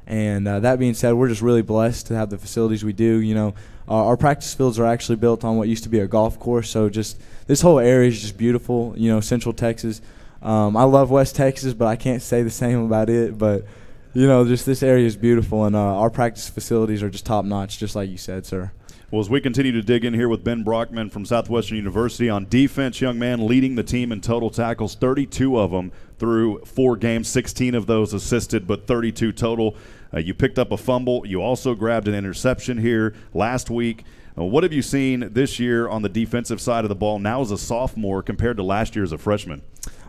And that being said, we're just really blessed to have the facilities we do. Our practice fields are actually built on what used to be a golf course, so just this whole area is just beautiful. Central Texas. I love West Texas, but I can't say the same about it. But, just this area is beautiful, and our practice facilities are just top-notch, just like you said, sir. Well, as we continue to dig in here with Ben Brockman from Southwestern University on defense, young man, leading the team in total tackles, 32 of them through 4 games, 16 of those assisted, but 32 total. You picked up a fumble. You also grabbed an interception here last week. What have you seen this year on the defensive side of the ball now as a sophomore compared to last year as a freshman?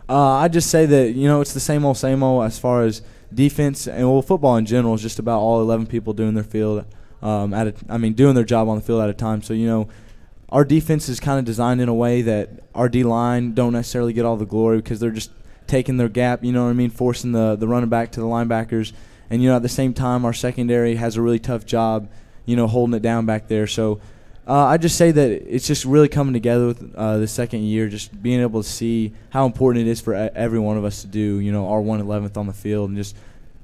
I just say that, it's the same old as far as defense and football in general is just about all 11 people doing their field doing their job on the field at a time. So, our defense is kind of designed in a way that our D-line don't necessarily get all the glory because they're just taking their gap, forcing the running back to the linebackers. And, at the same time, our secondary has a really tough job, holding it down back there. So I just say that it's just really coming together with the second year, just being able to see how important it is for every one of us to do, our 1/11th on the field. And just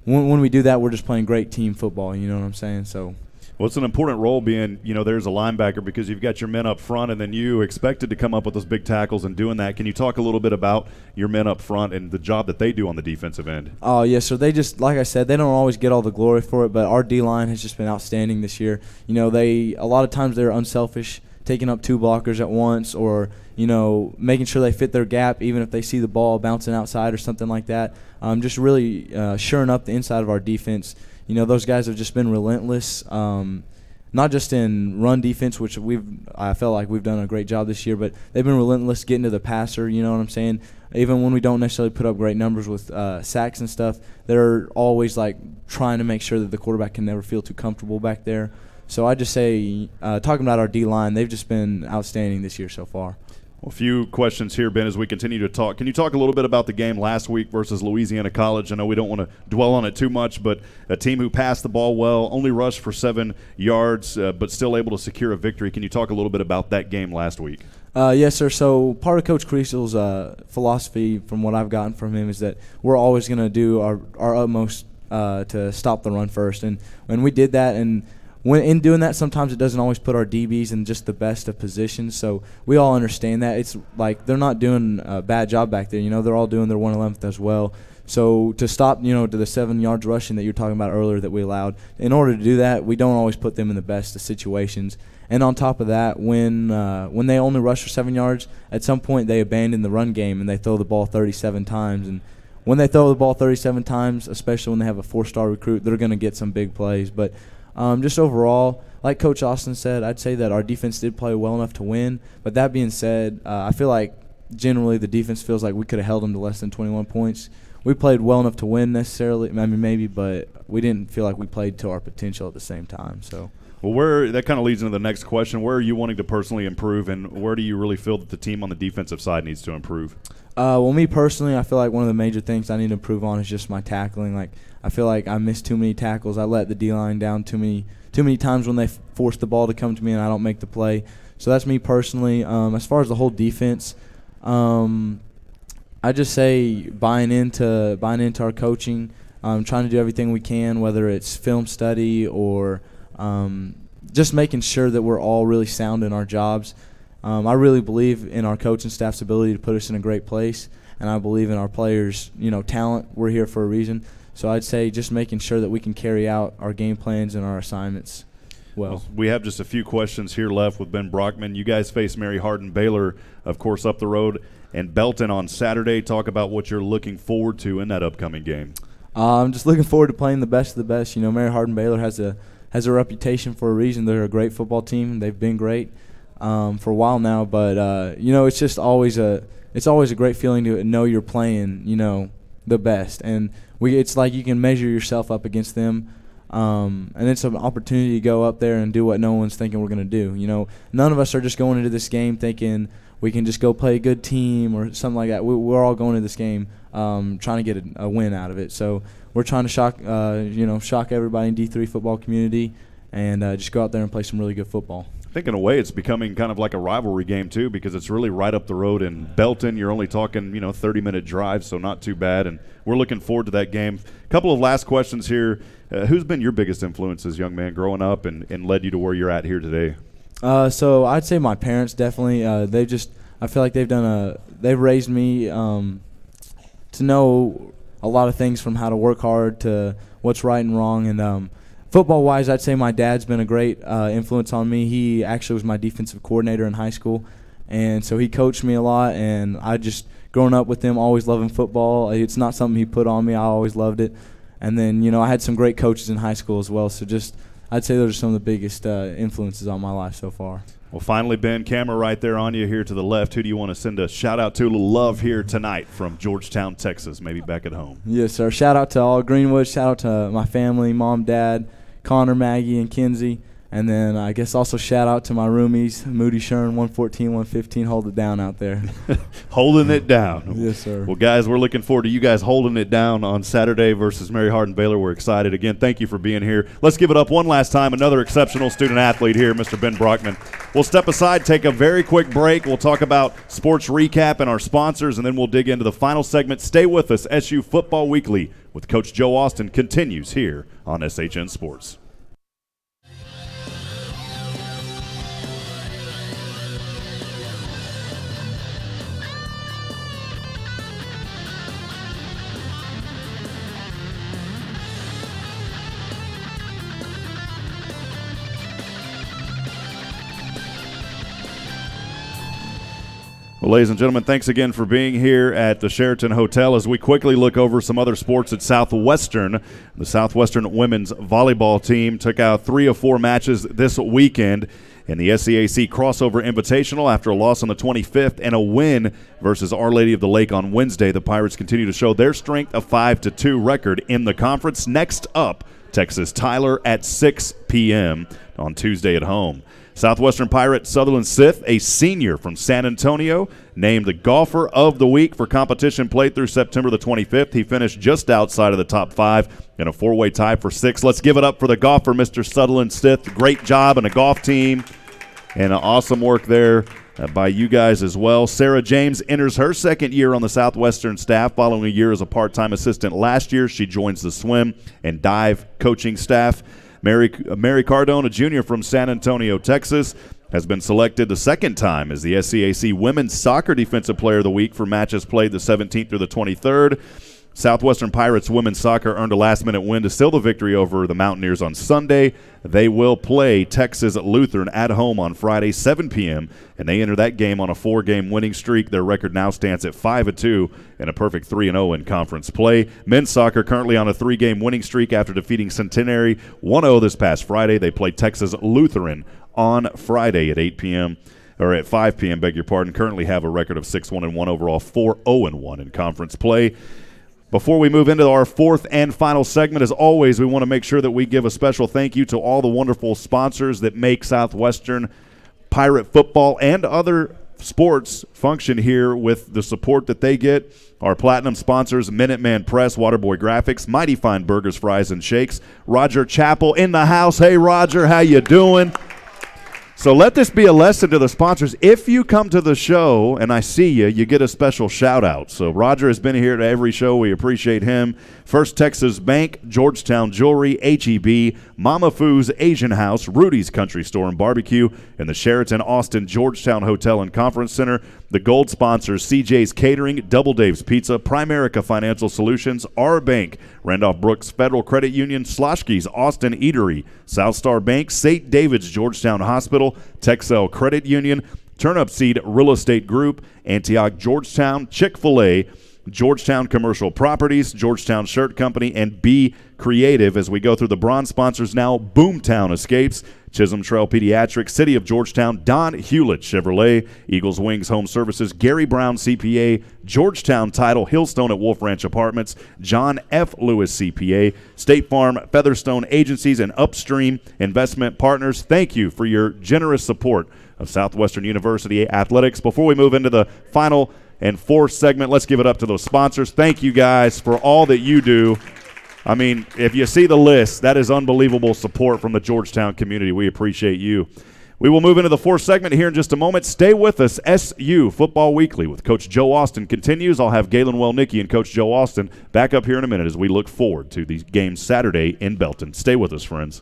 when we do that, we're just playing great team football, you know what I'm saying? So. Well, it's an important role being, there's a linebacker because you've got your men up front and then you expected to come up with those big tackles and doing that. Can you talk a little bit about your men up front and the job that they do on the defensive end? Oh, yes, sir. They just, like I said, they don't always get all the glory for it, but our D-line has just been outstanding this year. A lot of times they're unselfish, taking up 2 blockers at once or, making sure they fit their gap even if they see the ball bouncing outside or something like that. Just really shoring up the inside of our defense. Those guys have just been relentless, not just in run defense, which I felt like we've done a great job this year, but they've been relentless getting to the passer, you know what I'm saying? Even when we don't necessarily put up great numbers with sacks and stuff, they're always trying to make sure that the quarterback can never feel too comfortable back there. So I just say, talking about our D-line, they've just been outstanding this year so far. Well, a few questions here, Ben, as we continue to talk. Can you talk a little bit about the game last week versus Louisiana College? I know we don't want to dwell on it too much, but a team who passed the ball well, only rushed for 7 yards, but still able to secure a victory. Can you talk a little bit about that game last week? Yes, sir. So part of Coach Creasel's philosophy, from what I've gotten from him, is that we're always going to do our utmost to stop the run first. And we did that, and when in doing that, sometimes it doesn't always put our DBs in just the best of positions. So we all understand that. It's like they're not doing a bad job back there. They're all doing their 1/11th as well. So to stop, to the 7 yards rushing that you're talking about earlier that we allowed, in order to do that, we don't always put them in the best of situations. And on top of that, when they only rush for 7 yards, at some point they abandon the run game and they throw the ball 37 times. And when they throw the ball 37 times, especially when they have a 4-star recruit, they're going to get some big plays. But just overall, like Coach Austin said, I'd say that our defense did play well enough to win. But that being said, I feel like generally the defense feels like we could have held them to less than 21 points. We played well enough to win necessarily, maybe, but we didn't feel like we played to our potential at the same time. So. Well, that kind of leads into the next question. Where are you wanting to personally improve, and where do you really feel that the team on the defensive side needs to improve? Well, me personally, I feel like one of the major things I need to improve on is just my tackling. I feel like I miss too many tackles. I let the D-line down too many times when they force the ball to come to me and I don't make the play. So that's me personally. As far as the whole defense, I just say buying into our coaching, trying to do everything we can, whether it's film study or just making sure that we're all really sound in our jobs. I really believe in our coaching staff's ability to put us in a great place, and I believe in our players' talent. We're here for a reason. So I'd say just making sure that we can carry out our game plans and our assignments well. We have just a few questions here left with Ben Brockman. You guys face Mary Hardin-Baylor, of course, up the road, and Belton on Saturday. Talk about what you're looking forward to in that upcoming game. I'm just looking forward to playing the best of the best. Mary Hardin-Baylor has a reputation for a reason. They're a great football team. They've been great for a while now, but it's just always a great feeling to know you're playing the best, and it's like you can measure yourself up against them, and it's an opportunity to go up there and do what no one's thinking we're going to do. None of us are just going into this game thinking we can just go play a good team or something like that. We're all going into this game trying to get a win out of it. So we're trying to shock everybody in D3 football community and just go out there and play some really good football. I think in a way it's becoming kind of like a rivalry game too, because it's really right up the road in Belton. You're only talking 30-minute drive, so not too bad, and we're looking forward to that game. A couple of last questions here. Who's been your biggest influence as a young man growing up and led you to where you're at here today? So I'd say my parents definitely. I feel like they've raised me to know a lot of things, from how to work hard to what's right and wrong. And football-wise, I'd say my dad's been a great influence on me. He actually was my defensive coordinator in high school, and so he coached me a lot. And I just, growing up with him, always loving football. It's not something he put on me. I always loved it. And then, I had some great coaches in high school as well. So just I'd say those are some of the biggest influences on my life so far. Well, finally, Ben, camera right there on you here to the left. Who do you want to send a shout-out to, a little love here tonight from Georgetown, Texas, maybe back at home? Yes, sir. Shout out to all Greenwood. Shout out to my family, Mom, Dad, Connor, Maggie, and Kinsey. And then I guess also shout out to my roomies, Moody Shern, 114, 115. Hold it down out there. Holding it down. Yes, sir. Well, guys, we're looking forward to you guys holding it down on Saturday versus Mary Hardin Baylor. We're excited. Again, thank you for being here. Let's give it up one last time. Another exceptional student athlete here, Mr. Ben Brockman. We'll step aside, take a very quick break. We'll talk about sports recap and our sponsors, and then we'll dig into the final segment. Stay with us. SU Football Weekly with Coach Joe Austin continues here on SHN Sports. Well, ladies and gentlemen, thanks again for being here at the Sheraton Hotel as we quickly look over some other sports at Southwestern. The Southwestern women's volleyball team took out 3 of 4 matches this weekend in the SCAC Crossover Invitational after a loss on the 25th and a win versus Our Lady of the Lake on Wednesday. The Pirates continue to show their strength, a 5-2 record in the conference. Next up, Texas Tyler at 6 p.m. on Tuesday at home. Southwestern Pirate Sutherland Sith, a senior from San Antonio, named the Golfer of the Week for competition played through September the 25th. He finished just outside of the top 5 in a 4-way tie for 6. Let's give it up for the golfer, Mr. Sutherland Sith. Great job and a golf team and awesome work there by you guys as well. Sarah James enters her second year on the Southwestern staff following a year as a part-time assistant last year. She joins the swim and dive coaching staff. Mary Cardone, a junior from San Antonio, Texas, has been selected the second time as the SCAC Women's Soccer Defensive Player of the Week for matches played the 17th through the 23rd. Southwestern Pirates women's soccer earned a last-minute win to seal the victory over the Mountaineers on Sunday. They will play Texas Lutheran at home on Friday, 7 p.m., and they enter that game on a 4-game winning streak. Their record now stands at 5-2 and a perfect 3-0 in conference play. Men's soccer currently on a 3-game winning streak after defeating Centenary 1-0 this past Friday. They play Texas Lutheran on Friday at 8 p.m. or at 5 p.m., beg your pardon. Currently have a record of 6-1-1 overall, 4-0-1 in conference play. Before we move into our fourth and final segment, as always, we want to make sure that we give a special thank you to all the wonderful sponsors that make Southwestern Pirate football and other sports function here with the support that they get. Our platinum sponsors, Minuteman Press, Waterboy Graphics, Mighty Fine Burgers, Fries, and Shakes. Roger Chappell in the house. Hey, Roger, how you doing? So let this be a lesson to the sponsors. If you come to the show and I see you, you get a special shout-out. So Roger has been here to every show. We appreciate him. First Texas Bank, Georgetown Jewelry, H-E-B, Mama Foo's Asian House, Rudy's Country Store and Barbecue, and the Sheraton Austin Georgetown Hotel and Conference Center. The gold sponsors, CJ's Catering, Double Dave's Pizza, Primerica Financial Solutions, Our Bank, Randolph Brooks Federal Credit Union, Schlossky's Austin Eatery, South Star Bank, St. David's Georgetown Hospital, Texel Credit Union, Turnip Seed Real Estate Group, Antioch Georgetown, Chick-fil-A, Georgetown Commercial Properties, Georgetown Shirt Company, and Be Creative. As we go through the bronze sponsors now, Boomtown Escapes, Chisholm Trail Pediatrics, City of Georgetown, Don Hewlett Chevrolet, Eagles Wings Home Services, Gary Brown CPA, Georgetown Title, Hillstone at Wolf Ranch Apartments, John F. Lewis CPA, State Farm, Featherstone Agencies, and Upstream Investment Partners. Thank you for your generous support of Southwestern University Athletics. Before we move into the final and fourth segment, let's give it up to those sponsors. Thank you guys for all that you do. I mean, if you see the list, that is unbelievable support from the Georgetown community. We appreciate you. We will move into the fourth segment here in just a moment. Stay with us. SU Football Weekly with Coach Joe Austin continues. I'll have Galen Welnicki and Coach Joe Austin back up here in a minute as we look forward to these games Saturday in Belton. Stay with us, friends.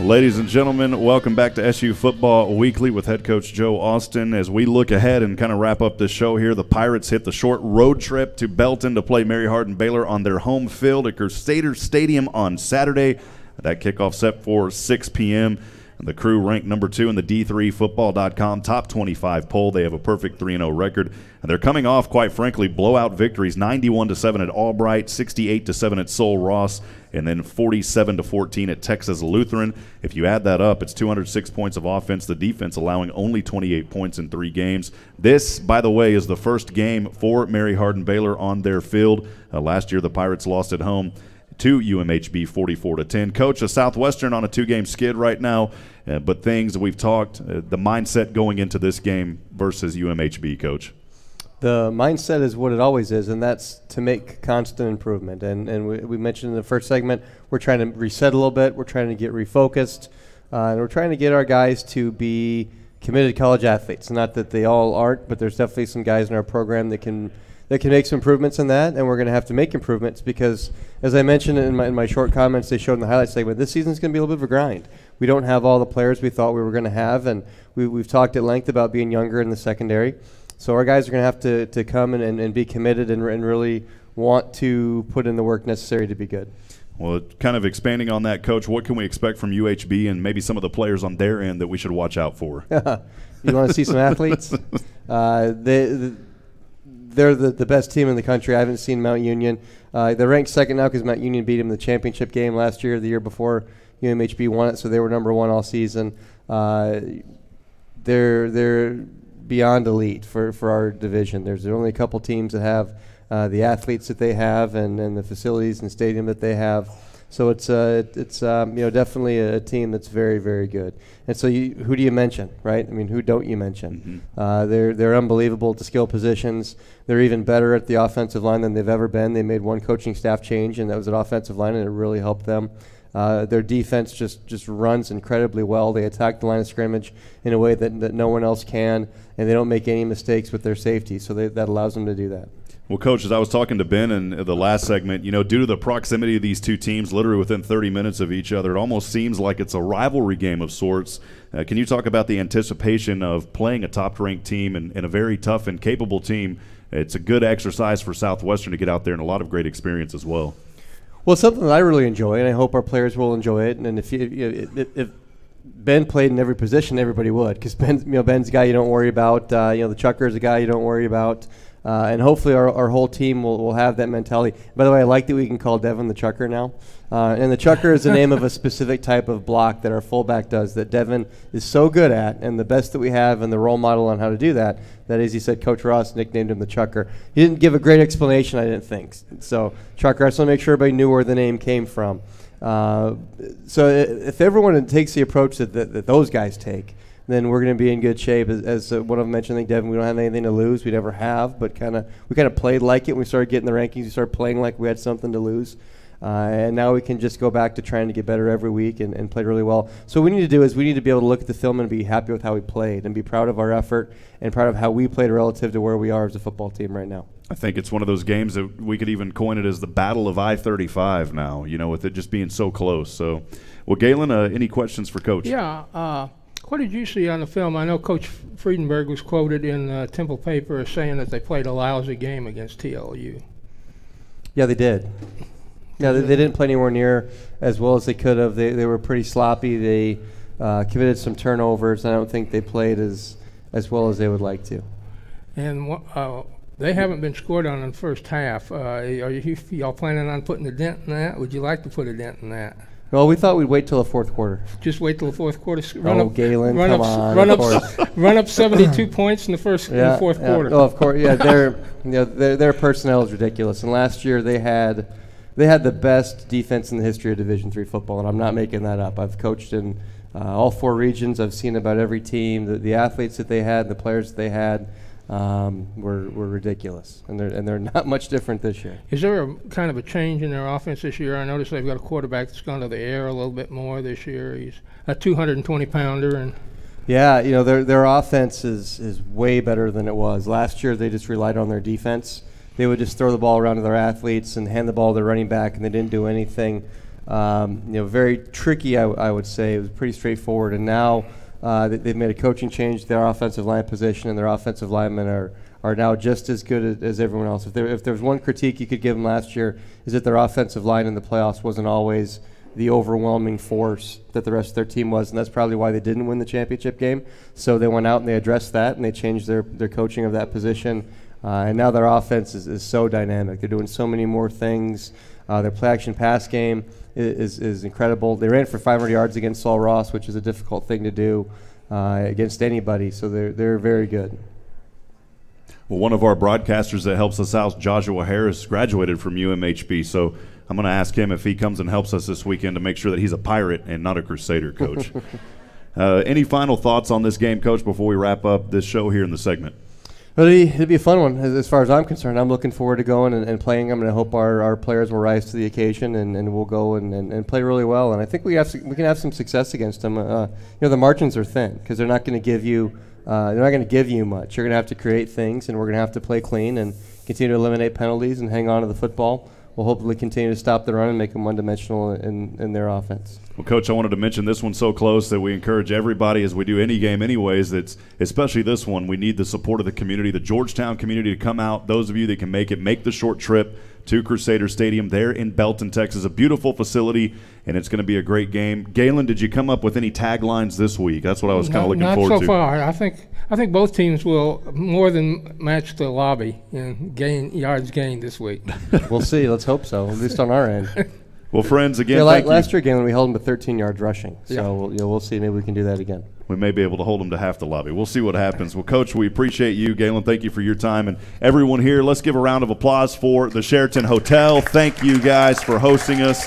Ladies and gentlemen, welcome back to SU Football Weekly with head coach Joe Austin. As we look ahead and kind of wrap up this show here, the Pirates hit the short road trip to Belton to play Mary Hardin-Baylor on their home field at Crusader Stadium on Saturday. That kickoff set for 6 p.m. The Crew ranked number 2 in the D3Football.com top 25 poll. They have a perfect 3-0 record. And they're coming off, quite frankly, blowout victories, 91-7 at Albright, 68-7 at Sul Ross, and then 47-14 at Texas Lutheran. If you add that up, it's 206 points of offense. The defense allowing only 28 points in 3 games. This, by the way, is the first game for Mary Hardin-Baylor on their field. Last year, the Pirates lost at home to UMHB 44-10. Coach, a Southwestern on a 2-game skid right now, but things that we've talked, the mindset going into this game versus UMHB, Coach. The mindset is what it always is, and that's to make constant improvement. And we mentioned in the first segment, we're trying to reset a little bit. We're trying to get refocused, and we're trying to get our guys to be committed college athletes. Not that they all aren't, but there's definitely some guys in our program that can make some improvements in that, and we're going to have to make improvements because, as I mentioned in my short comments they showed in the highlights segment, this season's going to be a little bit of a grind. We don't have all the players we thought we were going to have, and we've talked at length about being younger in the secondary. So our guys are going to have to come and be committed and really want to put in the work necessary to be good. Well, kind of expanding on that, Coach, what can we expect from UHB and maybe some of the players on their end that we should watch out for? You want to see some athletes? They're the best team in the country. I haven't seen Mount Union. They're ranked second now because Mount Union beat them in the championship game last year. The year before, UMHB won it, so they were number 1 all season. They're beyond elite for our division. There's only a couple teams that have the athletes that they have and the facilities and stadium that they have. So it's definitely a team that's very, very good. And so who do you mention, right? I mean, who don't you mention? Mm-hmm. They're unbelievable at the skill positions. They're even better at the offensive line than they've ever been. They made one coaching staff change, and that was at offensive line, and it really helped them. Their defense just runs incredibly well. They attack the line of scrimmage in a way that no one else can, and they don't make any mistakes with their safety, so that allows them to do that. Well, Coach, as I was talking to Ben in the last segment, due to the proximity of these two teams, literally within 30 minutes of each other, it almost seems like it's a rivalry game of sorts. Can you talk about the anticipation of playing a top-ranked team and a very tough and capable team? It's a good exercise for Southwestern to get out there and a lot of great experience as well. Well, it's something that I really enjoy, and I hope our players will enjoy it. And if Ben played in every position, everybody would, because Ben's a guy you don't worry about. The chucker is a guy you don't worry about. And hopefully our whole team will have that mentality. By the way, I like that we can call Devin the chucker now. And the chucker is the name of a specific type of block that our fullback does that Devin is so good at, and the best that we have and the role model on how to do that. That is, he said Coach Ross nicknamed him the chucker. He didn't give a great explanation, I didn't think. So chucker, I just want to make sure everybody knew where the name came from. So if everyone takes the approach that those guys take, then we're going to be in good shape. As one of them mentioned, I think, Devin, we don't have anything to lose. We never have, but we kind of played like it. When we started getting the rankings, we started playing like we had something to lose. And now we can just go back to trying to get better every week and play really well. So what we need to do is we need to be able to look at the film and be happy with how we played and be proud of our effort and proud of how we played relative to where we are as a football team right now. I think it's one of those games that we could even coin it as the Battle of I-35 now, with it just being so close. So, well, Galen, any questions for Coach? Yeah. What did you see on the film? I know Coach Friedenberg was quoted in the Temple paper as saying that they played a lousy game against TLU. Yeah, they did. Yeah, they didn't play anywhere near as well as they could have. They were pretty sloppy. They committed some turnovers. I don't think they played as well as they would like to. And they haven't been scored on in the first half. Are y'all planning on putting a dent in that? Would you like to put a dent in that? Well, we thought we'd wait till the fourth quarter. Just wait till the fourth quarter. Galen, run up 72 points in the fourth quarter. Oh, of course. Yeah, their personnel is ridiculous. And last year they had the best defense in the history of Division III football, and I'm not making that up. I've coached in all 4 regions. I've seen about every team. The athletes that they had, the players that they had, were ridiculous, and they're not much different this year. Is there a kind of a change in their offense this year? I noticed they've got a quarterback that's gone to the air a little bit more this year. He's a 220-pounder, and yeah, their offense is way better than it was last year. They just relied on their defense. They would just throw the ball around to their athletes and hand the ball to their running back, and they didn't do anything Very tricky, I would say. It was pretty straightforward. And now they've made a coaching change to their offensive line position, and their offensive linemen are now just as good as everyone else. If there was one critique you could give them last year, is that their offensive line in the playoffs wasn't always the overwhelming force that the rest of their team was, and that's probably why they didn't win the championship game. So they went out and they addressed that, and they changed their coaching of that position. And now their offense is so dynamic. They're doing so many more things. Their play-action pass game is incredible. They ran for 500 yards against Saul Ross, which is a difficult thing to do against anybody. So they're very good. Well, one of our broadcasters that helps us out, Joshua Harris, graduated from UMHB. So I'm going to ask him if he comes and helps us this weekend to make sure that he's a Pirate and not a Crusader, Coach. Any final thoughts on this game, Coach, before we wrap up this show here in the segment? Well, it'll be a fun one as far as I'm concerned. I'm looking forward to going and playing. I'm going to hope our players will rise to the occasion and we'll go and play really well. And I think we can have some success against them. The margins are thin because they're not going to give you much. You're going to have to create things, and we're going to have to play clean and continue to eliminate penalties and hang on to the football. We'll hopefully continue to stop the run and make them one-dimensional in their offense. Well, Coach, I wanted to mention this one's so close that we encourage everybody, as we do any game anyways, that's especially this one, we need the support of the community, the Georgetown community, to come out. Those of you that can make the short trip to Crusader Stadium there in Belton, Texas. A beautiful facility, and it's going to be a great game. Galen, did you come up with any taglines this week? That's what I was kind of looking forward to. Not so far. I think both teams will more than match the lobby in yards gained this week. We'll see. Let's hope so, at least on our end. Well, friends, again, last year, Galen, we held them to 13 yards rushing. So yeah. We'll see. Maybe we can do that again. We may be able to hold them to half the lobby. We'll see what happens. Well, Coach, we appreciate you. Galen, thank you for your time. And everyone here, let's give a round of applause for the Sheraton Hotel. Thank you guys for hosting us.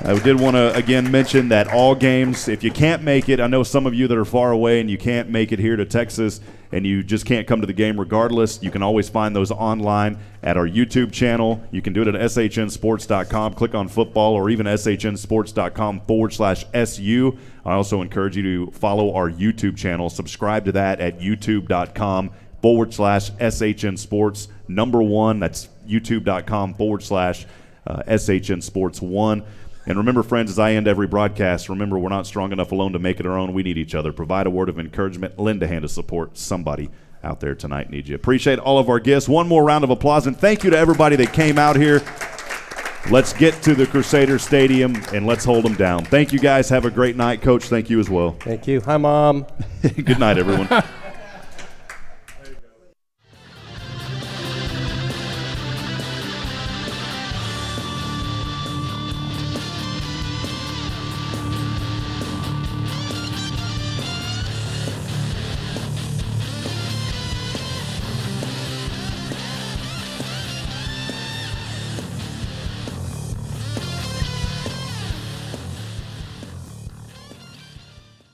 I did want to, again, mention that all games, if you can't make it, I know some of you that are far away and you can't make it here to Texas and you just can't come to the game regardless, you can always find those online at our YouTube channel. You can do it at shnsports.com. Click on football, or even shnsports.com/SU. I also encourage you to follow our YouTube channel. Subscribe to that at youtube.com/SHNsports. Number 1, that's youtube.com/SHNsports1. And remember, friends, as I end every broadcast, remember, we're not strong enough alone to make it our own. We need each other. Provide a word of encouragement. Lend a hand of support. Somebody out there tonight needs you. Appreciate all of our guests. One more round of applause, and thank you to everybody that came out here. Let's get to the Crusader Stadium, and let's hold them down. Thank you, guys. Have a great night. Coach, thank you as well. Thank you. Hi, Mom. Good night, everyone.